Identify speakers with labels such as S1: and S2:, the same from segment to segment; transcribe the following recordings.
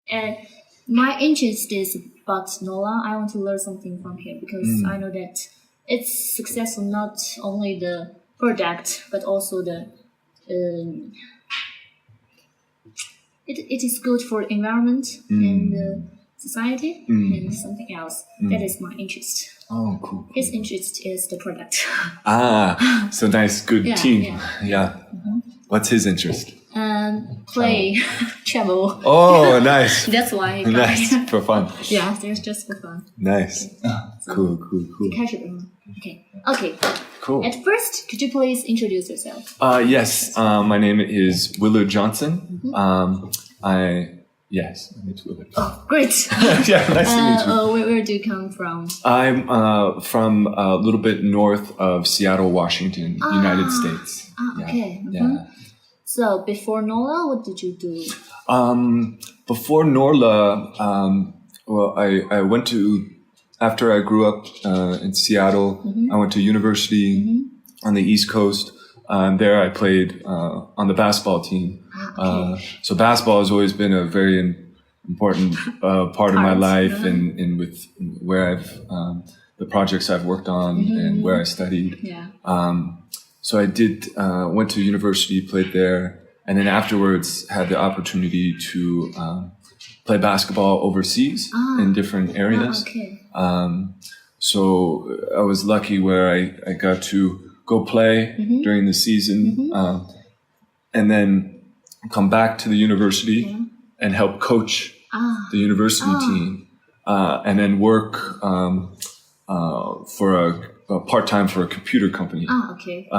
S1: And my interest is about NOLA. I want to learn something from here because I know that it's successful not only the product but also the it is good for environment and society and something else. That is my interest.
S2: Oh, cool.
S1: His interest is the product.
S2: So nice, good team. Yeah. What's his interest?
S1: Play, travel.
S2: Oh, nice.
S1: That's why.
S2: Nice, for fun.
S1: Yeah, there's just for fun.
S2: Nice. Cool.
S1: Okay.
S2: Cool.
S1: At first, could you please introduce yourself?
S2: Yes, my name is Willard Johnson. Yes, it's Willard.
S1: Oh, great.
S2: Yeah, nice to meet you.
S1: Where do you come from?
S2: I'm from a little bit north of Seattle, Washington, United States.
S1: Okay.
S2: Yeah.
S1: So before NOLA, what did you do?
S2: Before NORLA, I went to, after I grew up in Seattle, I went to university on the East Coast. There I played on the basketball team. So basketball has always been a very important part of my life and with where I've, the projects I've worked on and where I studied.
S1: Yeah.
S2: So I did, went to university, played there, and then afterwards had the opportunity to play basketball overseas in different areas.
S1: Okay.
S2: So I was lucky where I got to go play during the season and then come back to the university and help coach the university team and then work for a part-time for a computer company.
S1: Okay.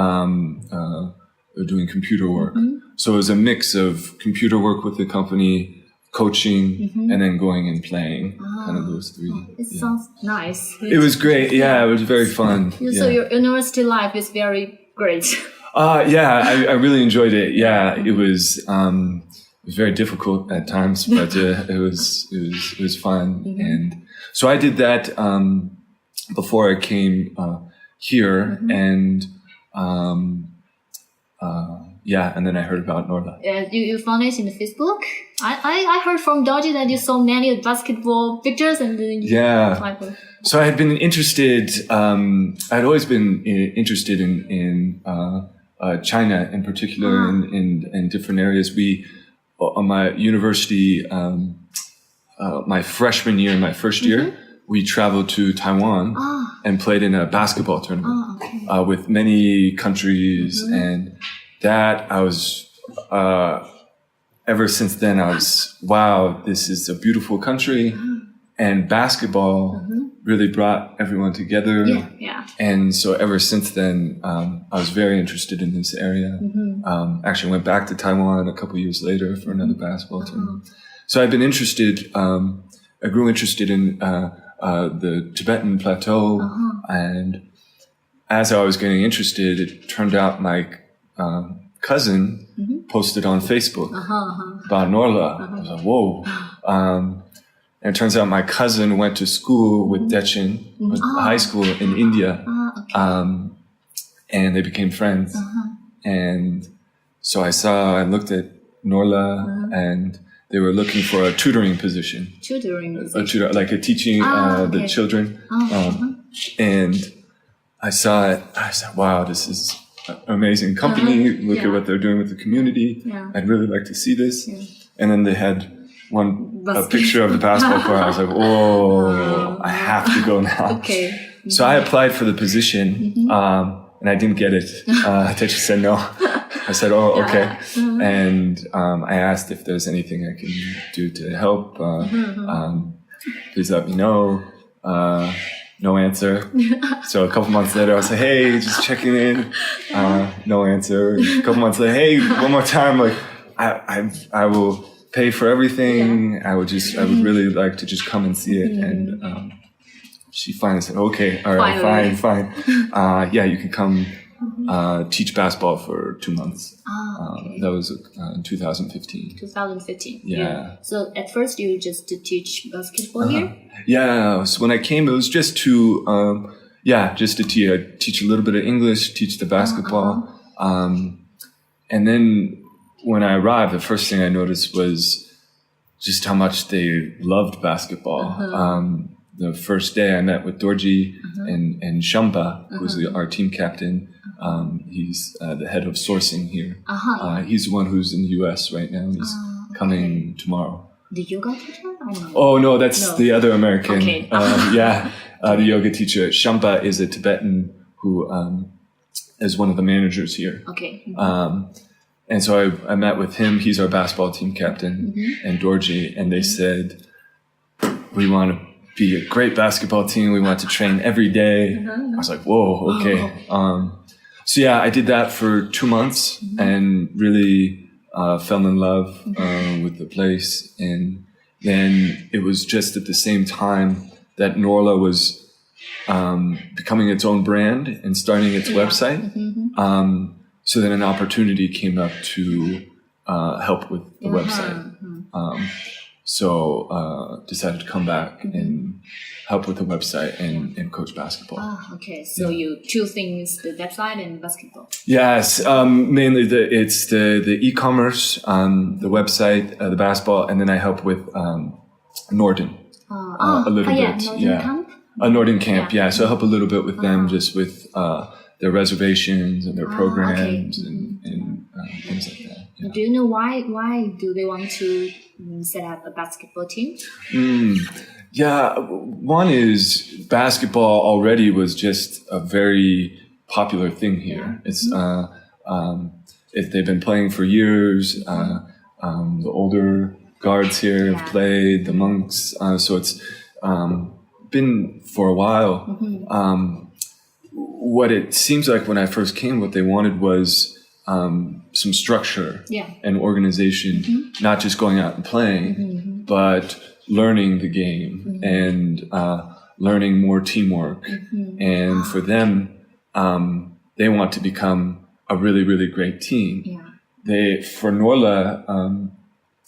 S2: Doing computer work. So it was a mix of computer work with the company, coaching, and then going and playing. Kind of those three.
S1: It sounds nice.
S2: It was great. Yeah, it was very fun.
S1: So your university life is very great.
S2: I really enjoyed it. Yeah, it was very difficult at times, but it was fun. And so I did that before I came here, and and then I heard about NORLA.
S1: You found it in the Facebook? I heard from Dodgy that you saw many basketball pictures and then
S2: So I had been interested, I'd always been interested in China in particular, in different areas. On my university, my freshman year, my first year, we traveled to Taiwan and played in a basketball tournament with many countries. And that I was, ever since then, I was, wow, this is a beautiful country. And basketball really brought everyone together.
S1: Yeah.
S2: And so ever since then, I was very interested in this area. Actually went back to Taiwan a couple years later for another basketball tournament. So I've been interested, I grew interested in the Tibetan Plateau. And as I was getting interested, it turned out my cousin posted on Facebook about NORLA. I was like, whoa. And it turns out my cousin went to school with Dechen, high school in India. And they became friends. And so I looked at NORLA and they were looking for a tutoring position. Like a teaching the children. And I saw it. I said, wow, this is an amazing company. Look at what they're doing with the community. I'd really like to see this. And then they had a picture of the basketball court. I was like, oh, I have to go now. So I applied for the position, and I didn't get it. They just said no. I said, oh, okay. And I asked if there's anything I can do to help. Please let me know. No answer. So a couple months later, I was like, hey, just checking in. No answer. A couple months later, hey, one more time. Like, I will pay for everything. I would really like to just come and see it. And she finally said, okay, all right, fine. You can come teach basketball for 2 months. That was in 2015.
S1: 2015.
S2: Yeah.
S1: So at first you just to teach basketball here?
S2: Yeah. So when I came, it was just to teach a little bit of English, teach the basketball. And then when I arrived, the first thing I noticed was just how much they loved basketball. The first day I met with Dorji and Shamba, who's our team captain. He's the head of sourcing here. He's the one who's in the US right now. He's coming tomorrow.
S1: The yoga teacher? I don't know.
S2: Oh, no, that's the other American. Okay. The yoga teacher. Shamba is a Tibetan who is one of the managers here.
S1: Okay.
S2: And so I met with him. He's our basketball team captain, and Dorji, and they said, we want to be a great basketball team. We want to train every day. I was like, whoa, okay. So yeah, I did that for 2 months and really fell in love with the place. And then it was just at the same time that Norla was becoming its own brand and starting its website. So then an opportunity came up to help with the website. So decided to come back and help with the website and coach basketball.
S1: Okay. So you two things, the website and basketball.
S2: Yes, mainly it's the e-commerce, the website, the basketball, and then I help with Norden a little bit.
S1: Norden Camp?
S2: Norden Camp, So I help a little bit with them, just with their reservations and their programs and things like that. Yeah.
S1: Do you know why do they want to set up a basketball team?
S2: One is basketball already was just a very popular thing here. It's they've been playing for years. The older guards here have played, the monks. So it's been for a while. What it seems like when I first came, what they wanted was some structure and organization, not just going out and playing, but learning the game and learning more teamwork. And for them, they want to become a really, really great team. For Norla,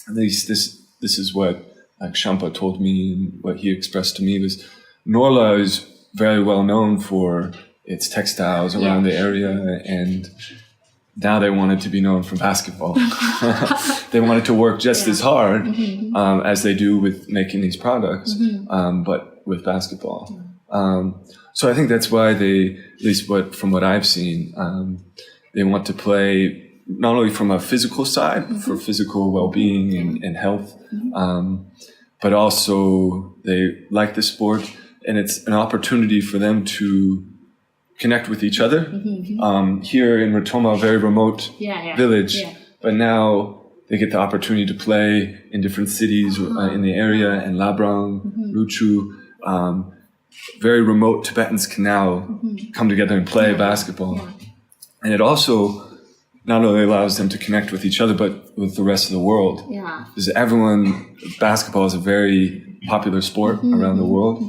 S2: at least this is what like Shampa told me and what he expressed to me was Norla is very well known for its textiles around the area, and now they wanted to be known for basketball. They wanted to work just as hard as they do with making these products, but with basketball. So I think that's why they, at least from what I've seen, they want to play not only from a physical side for physical well-being and health, but also they like the sport, and it's an opportunity for them to connect with each other. Here in Rotoma, a very remote village, but now they get the opportunity to play in different cities in the area, in Labrang, Luchu. Very remote Tibetans can now come together and play basketball. And it also not only allows them to connect with each other, but with the rest of the world. Because basketball is a very popular sport around the world.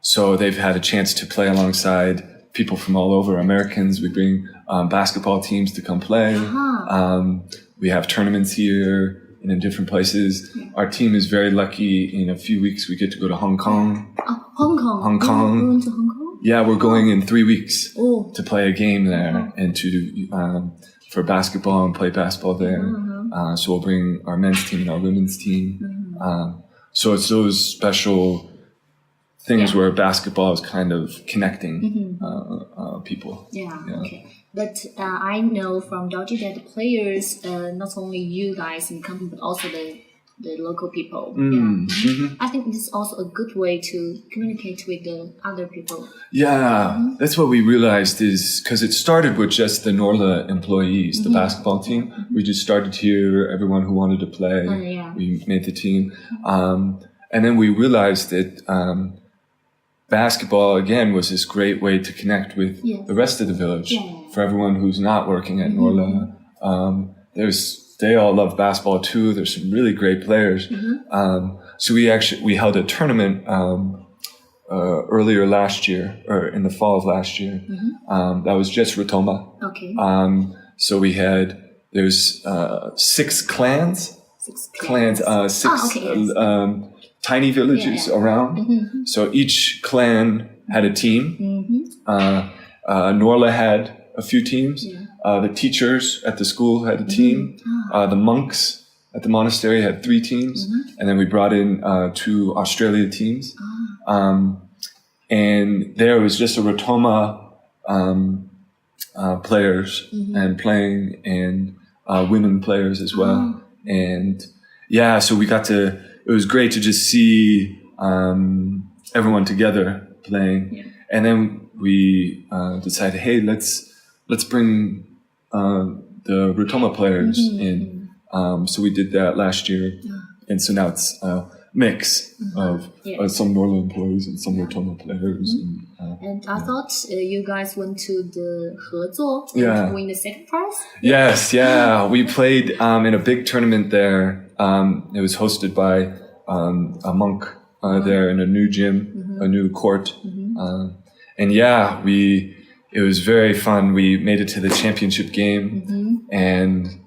S2: So they've had a chance to play alongside people from all over. Americans, we bring basketball teams to come play. We have tournaments here and in different places. Our team is very lucky. In a few weeks, we get to go to Hong Kong.
S1: Hong Kong?
S2: Hong Kong.
S1: You're going to Hong Kong?
S2: Yeah, we're going in 3 weeks to play a game there and to for basketball and play basketball there. So we'll bring our men's team and our women's team. So it's those special things where basketball is kind of connecting people.
S1: Okay. But I know from Dorji that the players, not only you guys in the company, but also the local people. I think this is also a good way to communicate with the other people.
S2: That's what we realized is because it started with just the Norla employees, the basketball team. We just started here, everyone who wanted to play. We made the team. And then we realized that basketball, again, was this great way to connect with the rest of the village. For everyone who's not working at Norla. They all love basketball too. There's some really great players. So we held a tournament earlier last year, or in the fall of last year. That was just Rotoma. So there's 6 clans. Tiny villages around. So each clan had a team. Norla had a few teams. The teachers at the school had a team. The monks at the monastery had 3 teams, and then we brought in 2 Australia teams. And there was just a Rotoma players and playing, and women players as well. And yeah, so it was great to just see everyone together playing. Yeah. And then we decided, hey, let's bring the Rotoma players in. So we did that last year. And so now it's mix of some Norla employees and some Rotoma players.
S1: And I thought you guys went to the 合作and win the second prize?
S2: Yes, yeah. We played in a big tournament there. It was hosted by a monk there in a new gym, a new court. And yeah, it was very fun. We made it to the championship game and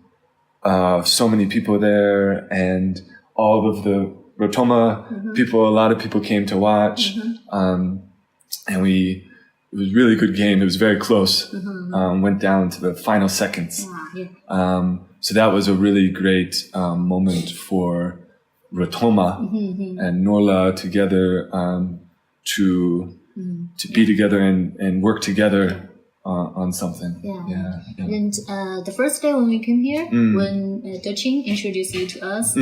S2: so many people there, and all of the Rotoma people, a lot of people came to watch. And it was a really good game. It was very close. Went down to the final seconds. So that was a really great moment for Rotoma and Norla together to be together and work together on something.
S1: And the first day when we came here, when Deching introduced you to us,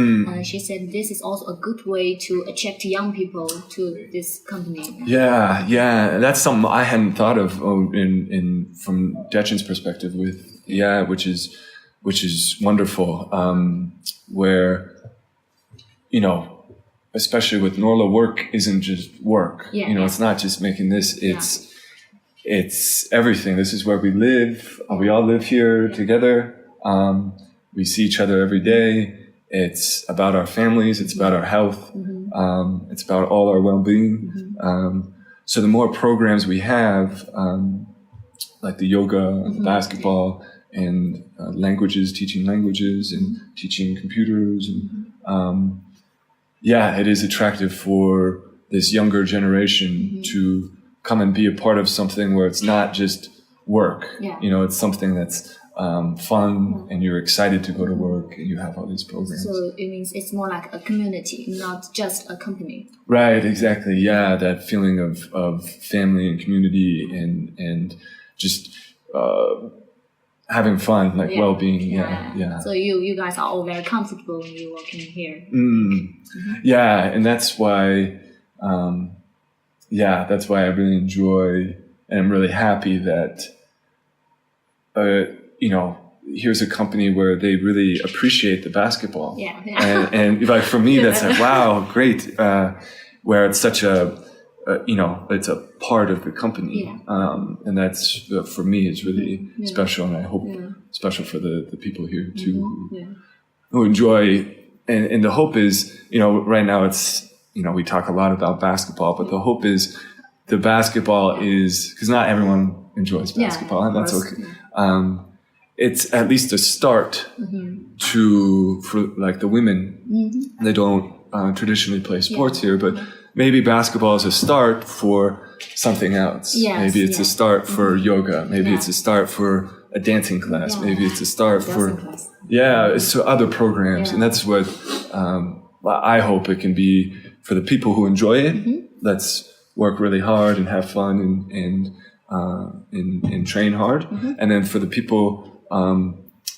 S1: she said this is also a good way to attract young people to this company.
S2: Yeah, that's something I hadn't thought of from Deching's perspective which is wonderful. Where, especially with Norla, work isn't just work. It's not just making this. It's everything. This is where we live. We all live here together. We see each other every day. It's about our families. It's about our health. It's about all our well-being. So the more programs we have, like the yoga, and the basketball, and languages, teaching languages, and teaching computers, and it is attractive for this younger generation to come and be a part of something where it's not just work. It's something that's fun, and you're excited to go to work, and you have all these programs.
S1: So it means it's more like a community, not just a company.
S2: Right, exactly. Yeah, that feeling of family and community and just having fun, like well-being.
S1: So you guys are all very comfortable when you're working here.
S2: Yeah, and that's why. That's why I really enjoy, and I'm really happy that, here's a company where they really appreciate the basketball. And like for me, that's like, wow, great. Where it's such it's a part of the company. And that's, for me, is really special. And I hope special for the people here too, who enjoy. And the hope is, right now it's, we talk a lot about basketball, but the hope is the basketball is, because not everyone enjoys basketball, and that's okay. It's at least a start for like the women. They don't traditionally play sports here, but maybe basketball is a start for something else. Maybe it's a start for yoga. Maybe it's a start for a dancing class. Maybe it's a start for it's other programs, and that's what I hope it can be. For the people who enjoy it, let's work really hard and have fun and train hard. And then for the people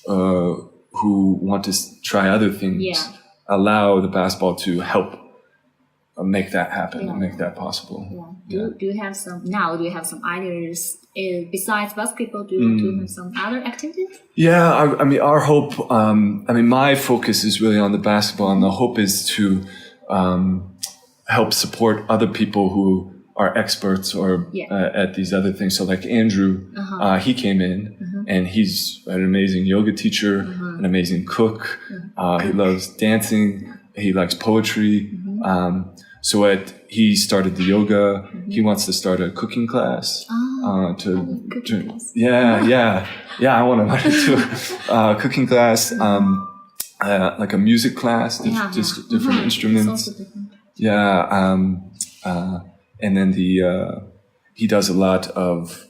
S2: who want to try other things, allow the basketball to help make that happen and make that possible.
S1: Do you have some ideas besides basketball? Do you want to have some other activities?
S2: I mean, our hope. My focus is really on the basketball, and the hope is to help support other people who are experts or at these other things. So like Andrew, he came in and he's an amazing yoga teacher, an amazing cook. He loves dancing. He likes poetry. So he started the yoga. He wants to start a cooking class. I want to learn to cooking class. Like a music class, just different instruments. And then he does a lot of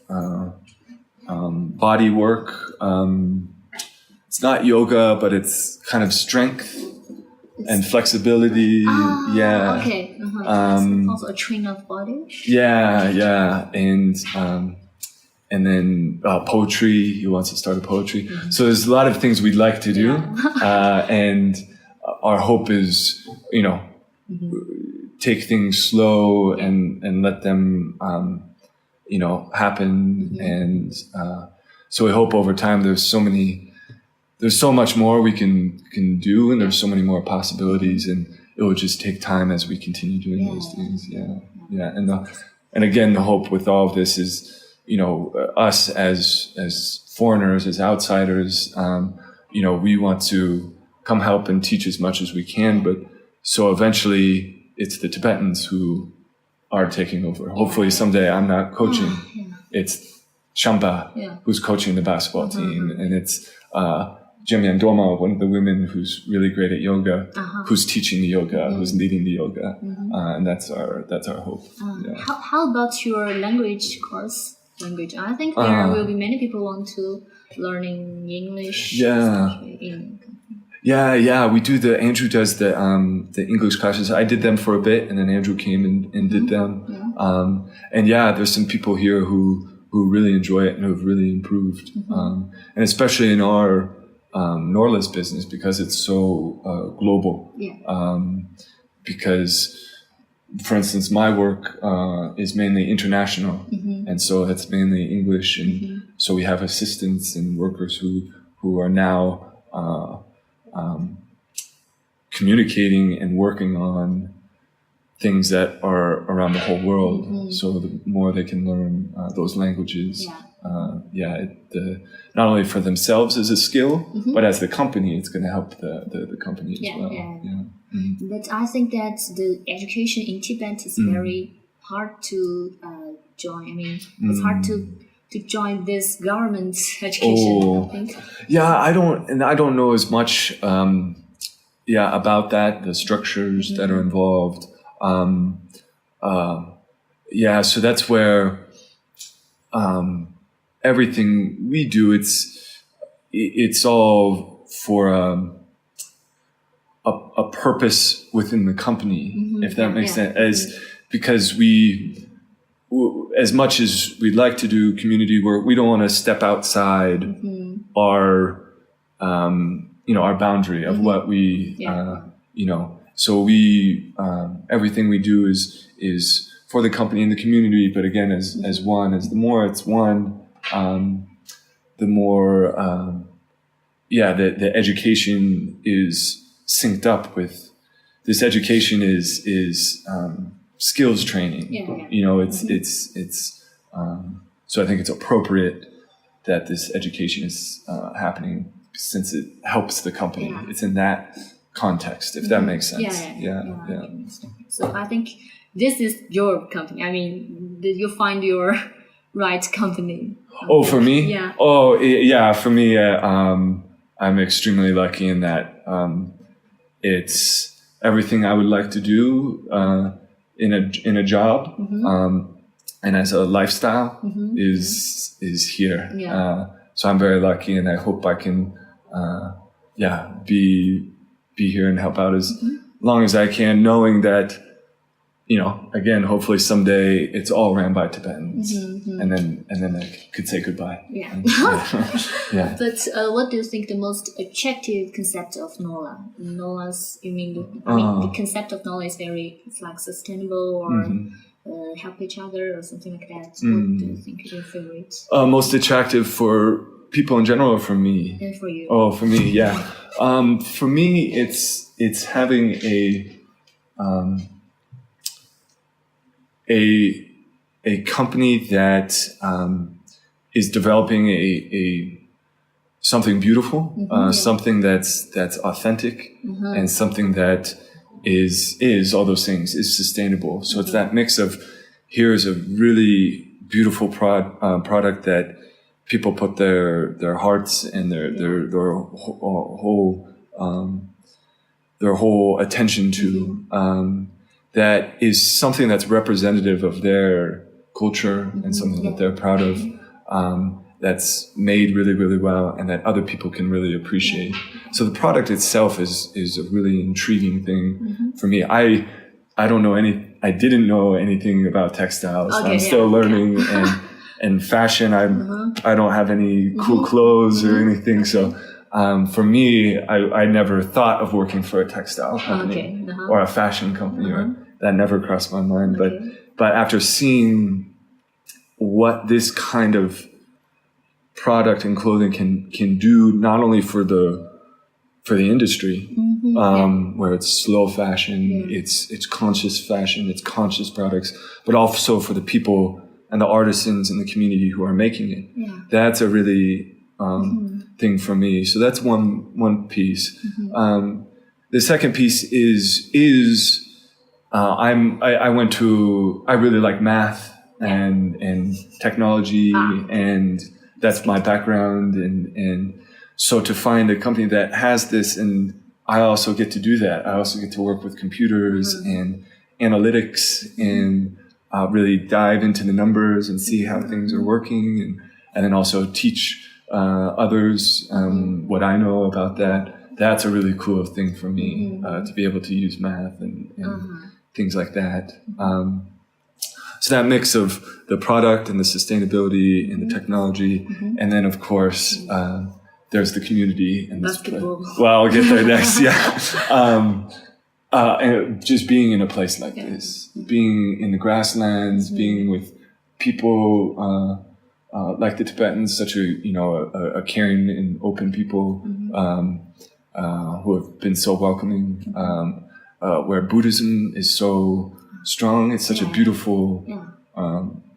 S2: body work. it's not yoga, but it's kind of strength and flexibility. Yeah.
S1: Okay. Also a train of body.
S2: Yeah. And then poetry. He wants to start a poetry. So there's a lot of things we'd like to do, and our hope is, take things slow and let them, happen. And so we hope over time there's so much more we can do, and there's so many more possibilities, and it will just take time as we continue doing those things. Yeah. And again, the hope with all of this is, us as foreigners, as outsiders, we want to come help and teach as much as we can, but so eventually it's the Tibetans who are taking over. Hopefully someday I'm not coaching. It's Shamba who's coaching the basketball team, and it's Jemian Doma, one of the women who's really great at yoga, who's teaching the yoga, who's leading the yoga, and that's our hope.
S1: How about your language course? I think there will be many people want to learning English.
S2: We do Andrew does the English classes. I did them for a bit, and then Andrew came and did them. And there's some people here who really enjoy it and who've really improved. And especially in our Norla's business, because it's so global. Because, for instance, my work is mainly international, and so it's mainly English, and so we have assistants and workers who are now communicating and working on things that are around the whole world. So the more they can learn those languages, not only for themselves as a skill, but as the company, it's going to help the company as well.
S1: But I think that the education in Tibet is very hard to join. I mean, it's hard to join this government education, I think.
S2: I don't know as much about that, the structures that are involved. So that's where everything we do, it's all for a purpose within the company, if that makes sense. Because as much as we'd like to do community work, we don't want to step outside our boundary of what we, So we, everything we do is for the company and the community, but again, as one, the more it's one, the more, the education is synced up with, this education is skills training. So I think it's appropriate that this education is happening, since it helps the company. It's in that context, if that makes sense.
S1: So I think this is your company. I mean, did you find your right company?
S2: For me? For me, I'm extremely lucky in that it's everything I would like to do in a job, and as a lifestyle is here. So I'm very lucky, and I hope I can be here and help out as long as I can, knowing that, again, hopefully someday it's all ran by Tibetans, and then I could say goodbye.
S1: But what do you think the most attractive concept of Norla? Norla's, the concept of Norla is it's like sustainable or help each other or something like that. What do you think is your favorite?
S2: Most attractive for people in general, or for me?
S1: And for you?
S2: For me, for me, it's having a company that is developing something beautiful, something that's authentic, and something that is all those things, is sustainable. So it's that mix of, here's a really beautiful product that people put their hearts and their whole attention to, that is something that's representative of their culture and something that they're proud of. that's made really, really well and that other people can really appreciate. So the product itself is a really intriguing thing for me. I didn't know anything about textiles. I'm still learning and fashion. I don't have any cool clothes or anything. So for me, I never thought of working for a textile company or a fashion company. That never crossed my mind. But after seeing what this kind of product and clothing can do, not only for the industry, where it's slow fashion, it's conscious fashion, it's conscious products, but also for the people and the artisans in the community who are making it. That's a really thing for me. So that's one piece. The second piece is I really like math and technology, and that's my background, and so to find a company that has this, and I also get to do that. I also get to work with computers and analytics and really dive into the numbers and see how things are working, and then also teach others what I know about that. That's a really cool thing for me, to be able to use math and things like that. So that mix of the product and the sustainability and the technology, and then of course there's the community and
S1: basketball.
S2: Well, I'll get there next. And just being in a place like this, being in the grasslands, being with people like the Tibetans, such a caring and open people who have been so welcoming. Where Buddhism is so strong, it's such a beautiful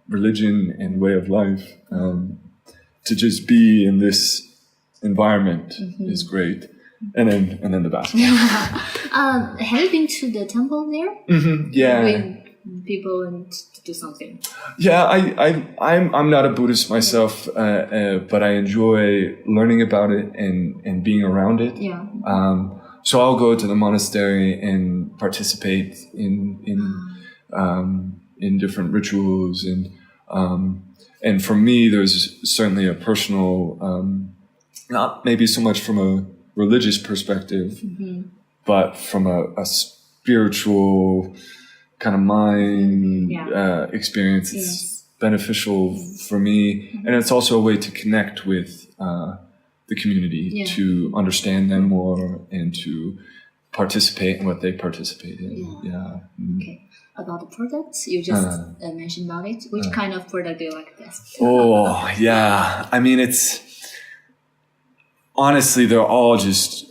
S2: religion and way of life. To just be in this environment is great. And then the basketball.
S1: Have you been to the temple there?
S2: Yeah.
S1: With people and to do something.
S2: Yeah, I'm not a Buddhist myself, but I enjoy learning about it and being around it.
S1: Yeah.
S2: So I'll go to the monastery and participate in different rituals, and for me, there's certainly a personal, not maybe so much from a religious perspective, but from a spiritual kind of mind experience. It's beneficial for me, and it's also a way to connect with the community, to understand them more and to participate in what they participate in.
S1: Okay. About the products, you just mentioned about it. Which kind of product do you like best?
S2: Oh, yeah. I mean, honestly, they're all just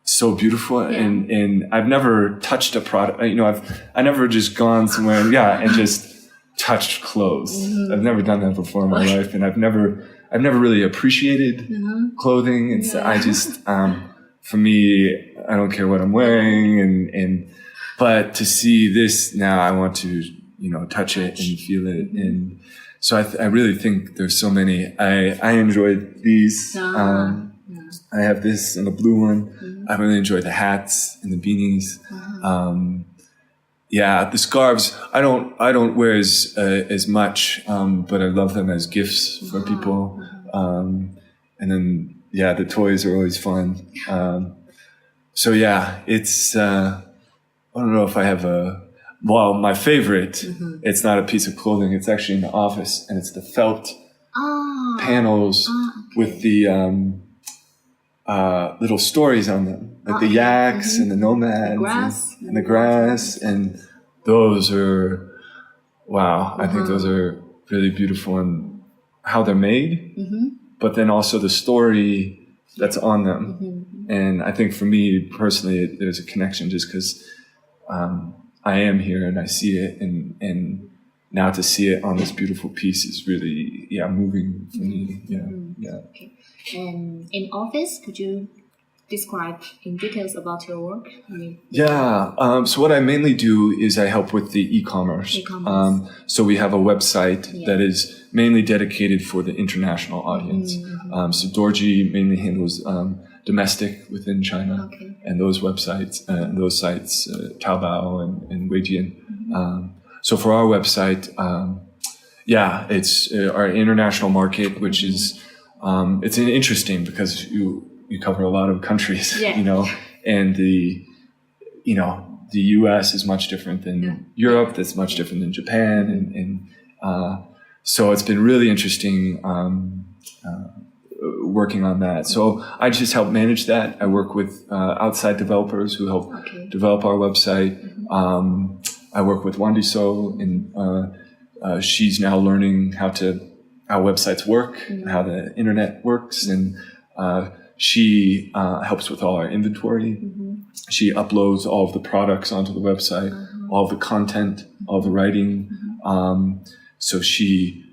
S2: so beautiful, and I've never touched a product. I've never just gone somewhere and just touched clothes. I've never done that before in my life, and I've never really appreciated clothing, and so I just for me, I don't care what I'm wearing, but to see this now, I want to touch it and feel it, and so I really think there's so many. I enjoyed these. I have this and the blue one. I really enjoy the hats and the beanies. The scarves. I don't wear as much, but I love them as gifts for people. And then the toys are always fun. It's. I don't know if I have my favorite. It's not a piece of clothing. It's actually in the office, and it's the felt panels with the little stories on them, like the yaks and the nomads and the grass, and those are I think those are really beautiful in how they're made, but then also the story that's on them. And I think for me personally, there's a connection just because I am here and I see it, and now to see it on this beautiful piece is really moving for me.
S1: Okay. And in office, could you describe in details about your work?
S2: So what I mainly do is I help with the e-commerce. So we have a website that is mainly dedicated for the international audience. So Dorji mainly handles domestic within China, and those websites, those sites, Taobao and Weijian. So for our website, Yeah, it's our international market, which is it's interesting because you cover a lot of countries, you know, and the U.S. is much different than Europe. That's much different than Japan, and so it's been really interesting working on that. So I just help manage that. I work with outside developers who help develop our website. I work with Wendy So, and she's now learning how websites work, and how the internet works, and she helps with all our inventory. She uploads all of the products onto the website, all of the content, all the writing. So she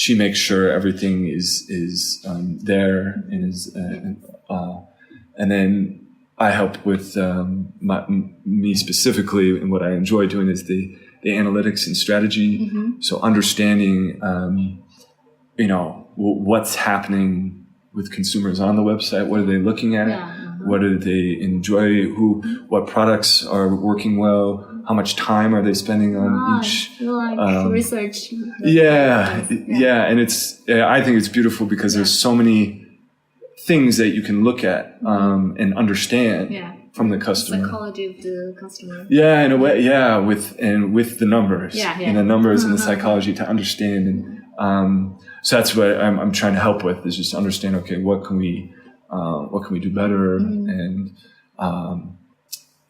S2: makes sure everything is there and is, and then I help with me specifically, and what I enjoy doing is the analytics and strategy. So understanding, what's happening with consumers on the website. What are they looking at? What do they enjoy? What products are working well? How much time are they spending on each?
S1: Research.
S2: Yeah. And I think it's beautiful because there's so many things that you can look at and understand from the customer.
S1: Psychology of the customer.
S2: Yeah, in a way. Yeah, with the numbers. And the numbers and the psychology to understand. And so that's what I'm trying to help with, is just understand. Okay, what can we do better?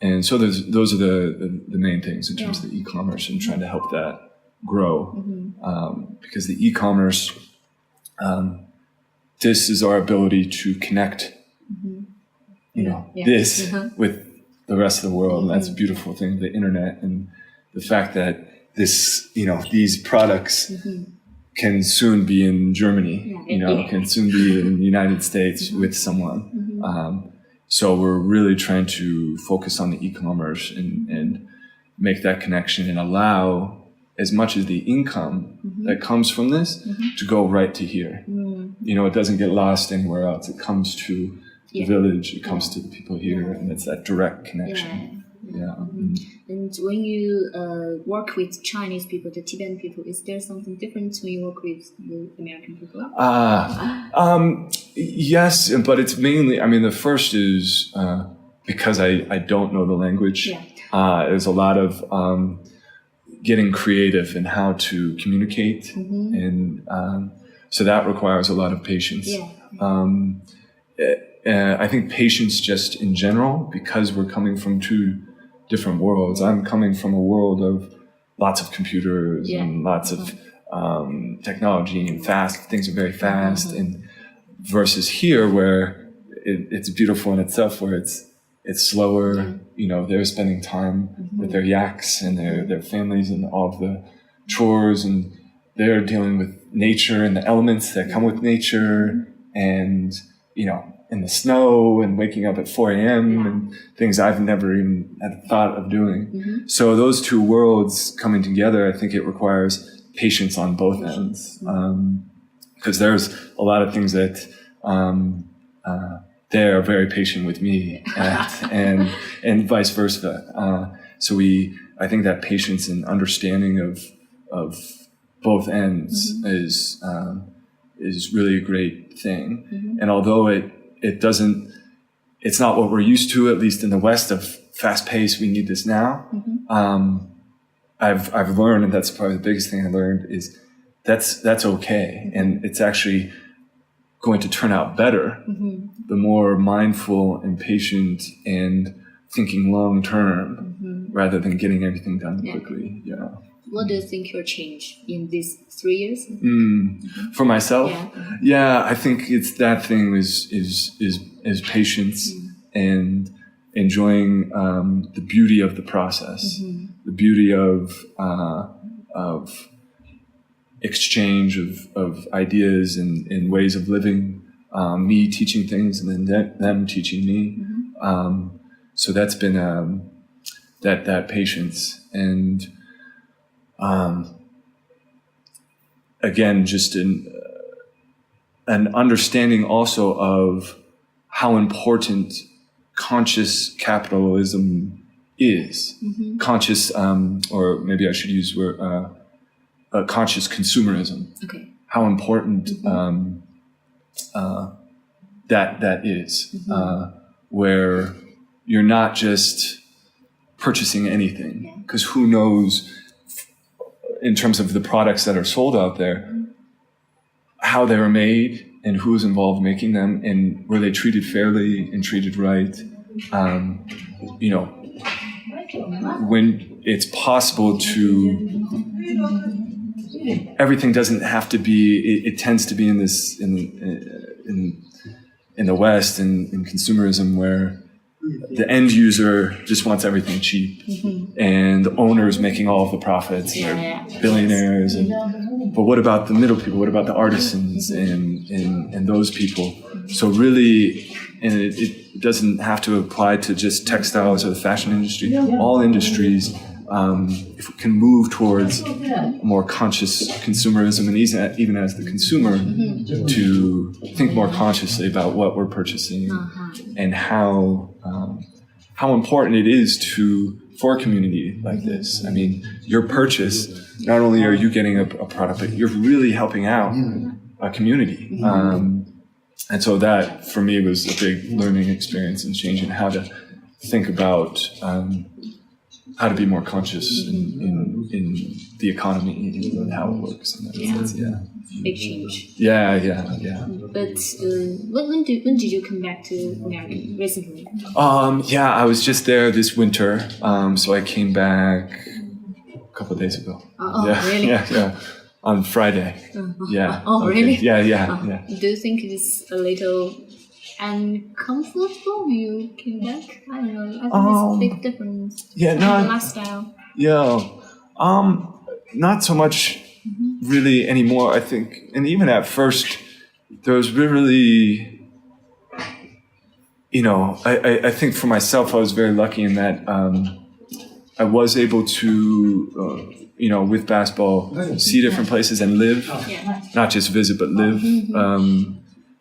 S2: And so those are the main things in terms of the e-commerce, and trying to help that grow. Because the e-commerce, this is our ability to connect, this with the rest of the world. And that's a beautiful thing, the internet, and the fact that these products can soon be in Germany, can soon be in the United States with someone. So we're really trying to focus on the e-commerce and make that connection, and allow as much as the income that comes from this to go right to here. It doesn't get lost anywhere else. It comes to the village, it comes to the people here, and it's that direct connection.
S1: And when you work with Chinese people, the Tibetan people, is there something different when you work with the American people?
S2: Yes, but it's mainly, the first is because I don't know the language. There's a lot of getting creative in how to communicate, and so that requires a lot of patience. I think patience just in general, because we're coming from two different worlds. I'm coming from a world of lots of computers and lots of technology, and things are very fast, and versus here where it's beautiful in itself, where it's slower. They're spending time with their yaks and their families and all of the chores, and they're dealing with nature and the elements that come with nature, and in the snow, and waking up at 4 a.m. and things I've never even had thought of doing. So those two worlds coming together, I think it requires patience on both ends, because there's a lot of things that they're very patient with me at, and vice versa. So I think that patience and understanding of both ends is really a great thing. And although it's not what we're used to, at least in the West, of fast pace, we need this now. I've learned, and that's probably the biggest thing I learned, is that's okay. And it's actually going to turn out better the more mindful and patient and thinking long term, rather than getting everything done quickly.
S1: What do you think you'll change in these 3 years?
S2: For myself? I think it's that thing is patience and enjoying the beauty of the process, the beauty of exchange of ideas and ways of living, me teaching things and then them teaching me. So that's been that patience, and again, just an understanding also of how important conscious capitalism is. Conscious, or maybe I should use conscious consumerism.
S1: Okay.
S2: How important that is, where you're not just purchasing anything, because who knows, in terms of the products that are sold out there, how they were made and who's involved making them, and were they treated fairly and treated right. When it's possible to, everything doesn't have to be, it tends to be in this, in the West, in consumerism, where the end user just wants everything cheap, and the owners making all of the profits, they're billionaires. But what about the middle people? What about the artisans and those people? So really, and it doesn't have to apply to just textiles or the fashion industry. All industries, if we can move towards more conscious consumerism, and even as the consumer, to think more consciously about what we're purchasing and how important it is for a community like this. I mean, your purchase, not only are you getting a product, but you're really helping out a community. And so that, for me, was a big learning experience in changing how to think about how to be more conscious in the economy and how it works. In that sense.
S1: Big change.
S2: Yeah.
S1: But when did you come back to America recently?
S2: I was just there this winter, so I came back a couple of days ago.
S1: Really?
S2: Yeah. On Friday. Yeah.
S1: Oh,
S2: okay.
S1: Really?
S2: Yeah.
S1: Do you think it's a little uncomfortable when you came back? I don't know. I think it's a big difference.
S2: Yeah,
S1: no. Lifestyle.
S2: Yeah. Not so much really anymore, I think. And even at first, there was really, I think for myself, I was very lucky in that I was able to, with basketball, see different places and live, not just visit, but live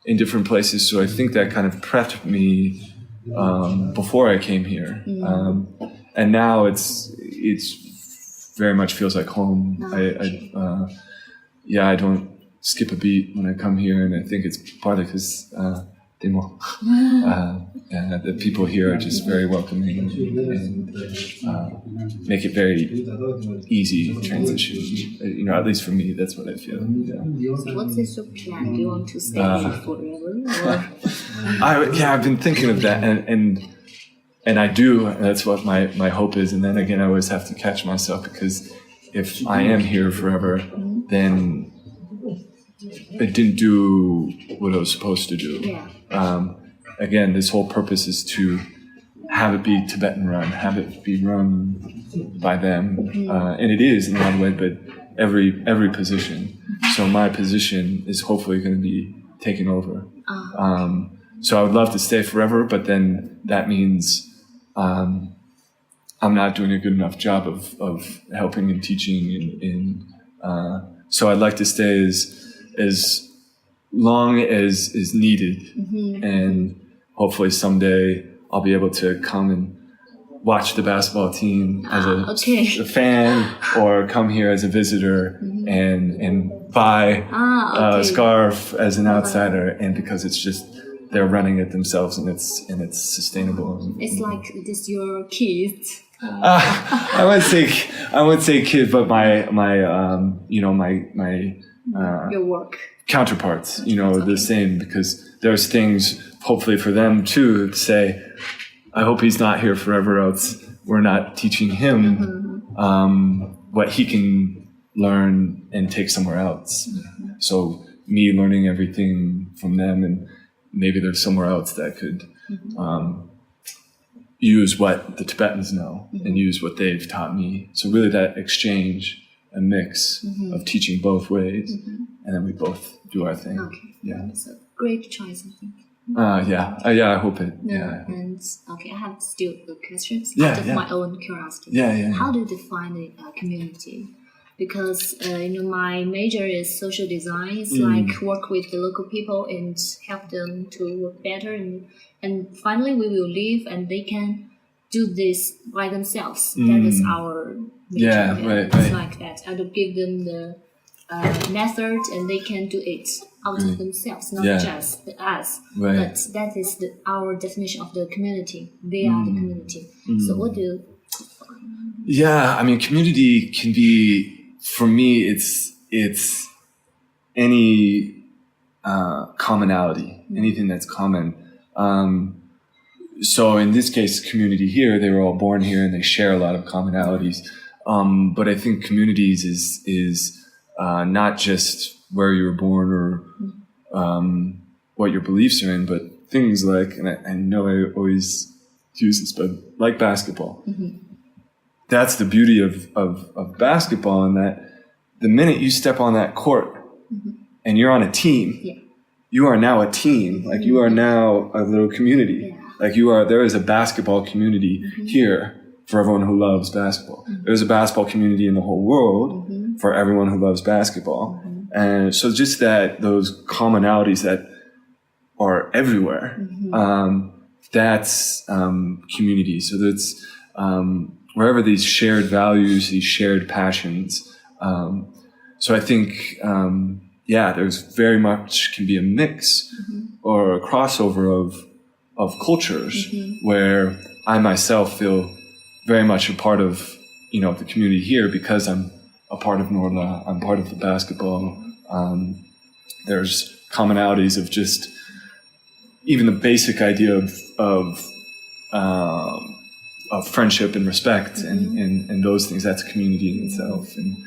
S2: in different places. So I think that kind of prepped me before I came here. And now it's very much feels like home. I don't skip a beat when I come here, and I think it's partly because the people here are just very welcoming and make it very easy transition. At least for me, that's what I feel. Yeah.
S1: So what's your plan? Do you want to stay here forever?
S2: I've been thinking of that, and I do. And that's what my hope is. And then again, I always have to catch myself, because if I am here forever, then I didn't do what I was supposed to do. Again, this whole purpose is to have it be Tibetan run, have it be run by them, and it is in one way, but every position. So my position is hopefully going to be taken over. So I would love to stay forever, but then that means I'm not doing a good enough job of helping and teaching, so I'd like to stay as long as is needed, and hopefully someday I'll be able to come and watch the basketball team as a fan, or come here as a visitor and buy a scarf as an outsider, and because it's just they're running it themselves, and it's sustainable.
S1: It's like this your kids.
S2: I would say kid, but my
S1: your work
S2: counterparts, the same, because there's things hopefully for them too to say, I hope he's not here forever, else we're not teaching him what he can learn and take somewhere else. So me learning everything from them, and maybe there's somewhere else that could use what the Tibetans know and use what they've taught me. So really that exchange, a mix of teaching both ways, and then we both do our thing. Yeah.
S1: It's a great choice, I think.
S2: I hope it.
S1: And I have still questions.
S2: Out
S1: of my own curiosity. How do you define the community? Because my major is social design. It's like work with the local people and help them to work better, and finally we will leave and they can do this by themselves. That is our
S2: Right.
S1: It's like that. I would give them the method, and they can do it out of themselves, not just us.
S2: Right.
S1: But that is our definition of the community. They are the community. So what do you?
S2: Yeah, I mean, community can be, for me, it's any commonality, anything that's common. So in this case, community here, they were all born here and they share a lot of commonalities. But I think communities is not just where you were born or what your beliefs are in, but things like, and I know I always use this, but like basketball. That's the beauty of basketball, in that the minute you step on that court and you're on a team, you are now a team. Like you are now a little community. Like there is a basketball community here for everyone who loves basketball. There's a basketball community in the whole world for everyone who loves basketball. And so just those commonalities that are everywhere, that's community. So that's wherever these shared values, these shared passions. So I think, there's very much can be a mix or a crossover of cultures where I myself feel very much a part of, the community here because I'm a part of Norla. I'm part of the basketball. There's commonalities of just even the basic idea of friendship and respect and those things. That's a community in itself. And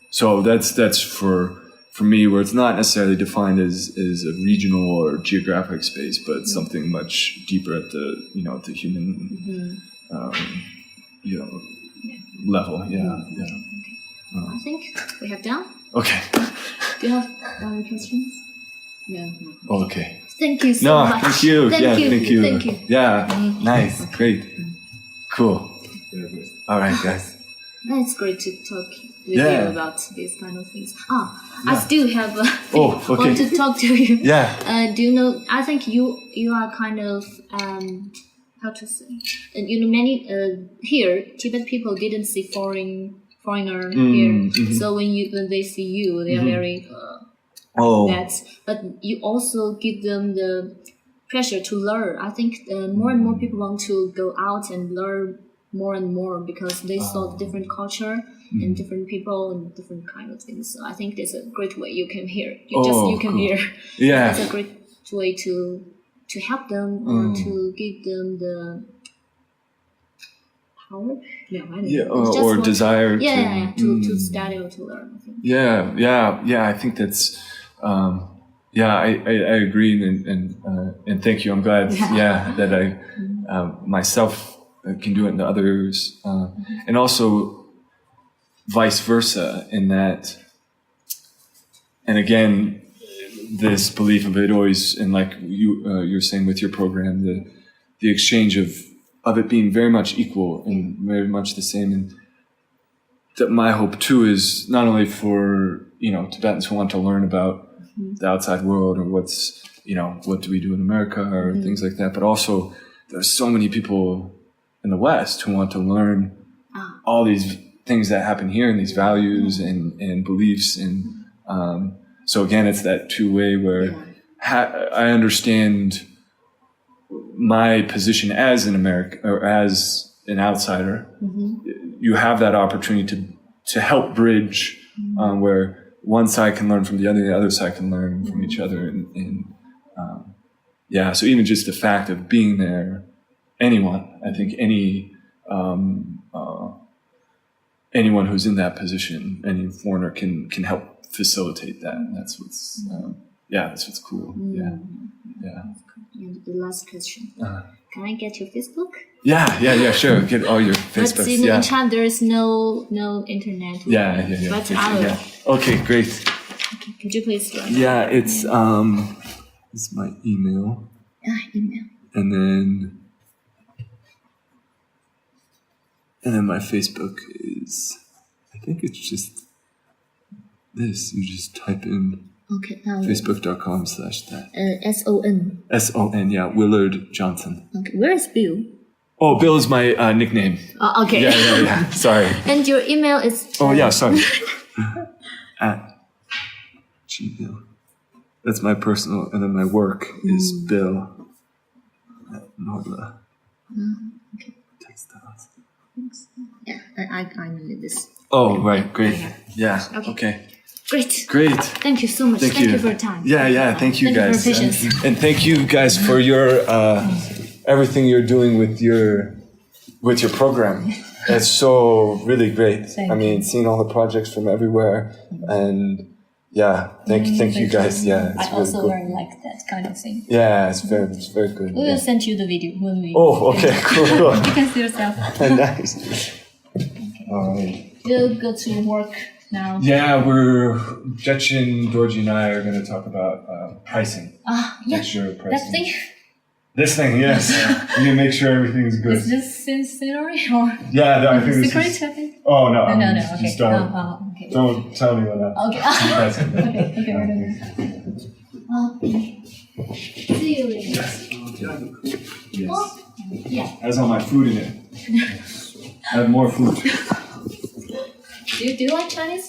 S2: so that's for me, where it's not necessarily defined as a regional or geographic space, but something much deeper at the human level.
S1: I think we have done.
S2: Okay.
S1: Do you have other questions? No.
S2: Okay.
S1: Thank you so much.
S2: Thank you.
S1: Thank you.
S2: Thank you. Yeah. Nice. Great. Cool. All right, guys.
S1: It's great to talk with you about these kind of things. I still have a thing want to talk to you.
S2: Yeah.
S1: Do you know? I think you are kind of how to say? And many here Tibet people didn't see foreigner here. So when they see you, they are very but you also give them the pressure to learn. I think more and more people want to go out and learn more and more because they saw different culture and different people and different kind of things. So I think it's a great way you came here. You came here.
S2: Yeah.
S1: It's a great way to help them or to give them the power. No, I don't know.
S2: Or desire.
S1: To study or to learn. I think.
S2: Yeah. I think that's. I agree, and thank you. I'm glad. That I myself can do it, and the others, and also vice versa. In that, and again, this belief of it always, and like you're saying with your program, the exchange of it being very much equal and very much the same, and that my hope too is not only for Tibetans who want to learn about the outside world or what's what do we do in America or things like that, but also there's so many people in the West who want to learn all these things that happen here and these values and beliefs, and so again it's that two-way where I understand my position as an American or as an outsider. You have that opportunity to help bridge where one side can learn from the other side can learn from each other. And so even just the fact of being there, I think anyone who's in that position, any foreigner can help facilitate that. And that's what's, that's what's cool. Yeah.
S1: And the last question. Can I get your Facebook?
S2: Yeah, sure. Get all your Facebooks.
S1: But in China, there is no internet.
S2: Yeah.
S1: But
S2: Okay, great.
S1: Okay, could you please write?
S2: Yeah, it's my email.
S1: Email.
S2: And then my Facebook is, I think it's just this. You just type in facebook.com/that.
S1: SON.
S2: SON, Willard Johnson.
S1: Okay, where is Bill?
S2: Oh, Bill is my nickname.
S1: Okay.
S2: Yeah. Sorry.
S1: And your email is...
S2: Oh, yeah, sorry. At Gmail. That's my personal, and then my work is Bill at Nordla.
S1: Okay.
S2: Textiles.
S1: Yeah, I know this.
S2: Oh, right, great. Yeah, okay.
S1: Great. Thank you so much. Thank you for your time.
S2: Yeah, thank you guys.
S1: For your patience.
S2: And thank you guys for your everything you're doing with your program. It's so really great. I mean, seeing all the projects from everywhere, and thank you guys. Yeah, it's
S1: I also very like that kind of thing.
S2: Yeah, it's very good.
S1: We will send you the video when we.
S2: Oh, okay, cool.
S1: You can see yourself.
S2: Nice.
S1: Okay.
S2: All right.
S1: We'll go to work now.
S2: Yeah, Gretchen, Georgie, and I are going to talk about pricing.
S1: Yeah.
S2: Pricing.
S1: That thing.
S2: This thing, yes. We need to make sure everything's good.
S1: Is this scenery or?
S2: Yeah, no, I think this
S1: secret,
S2: is.
S1: I think?
S2: Oh no!
S1: No.
S2: Just
S1: Okay.
S2: okay. Don't tell anyone that.
S1: Okay. Okay. See you later.
S2: Yes.
S1: Oh, yeah.
S2: Has all my food in it. I have more food.
S1: Do you like Chinese?